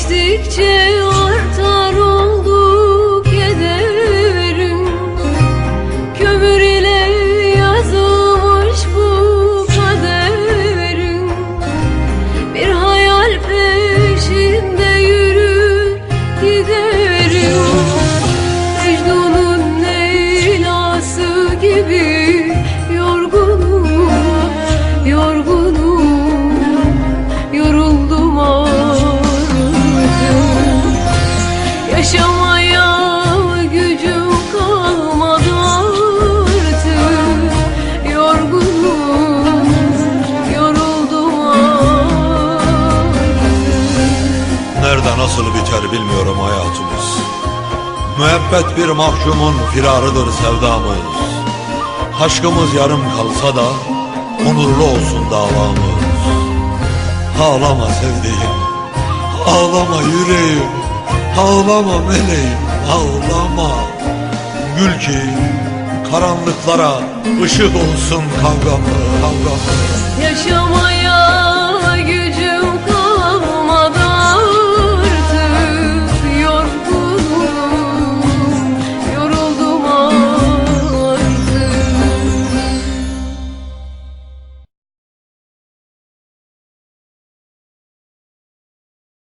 geçtikçe artar oldu kederim. Kömür ile yazılmış bu kaderim. Bir hayal peşinde yürür giderim. Mecnun'un Leyla'sı gibi yorgunum, yorgunum, yoruldum artık. Yaşamaya gücüm kalmadı artık. Yorgunum, yoruldum artık. Nerede nasıl biter bilmiyorum hayatımız. Müebbet bir mahkumun firarıdır sevdamız. Aşkımız yarım kalsa da onurlu olsun davamız. Ağlama sevdiğim, ağlama yüreğim, ağlama meleğim, ağlama. Gül ki karanlıklara ışık olsun kavgamı, kavgamı. Yaşamaya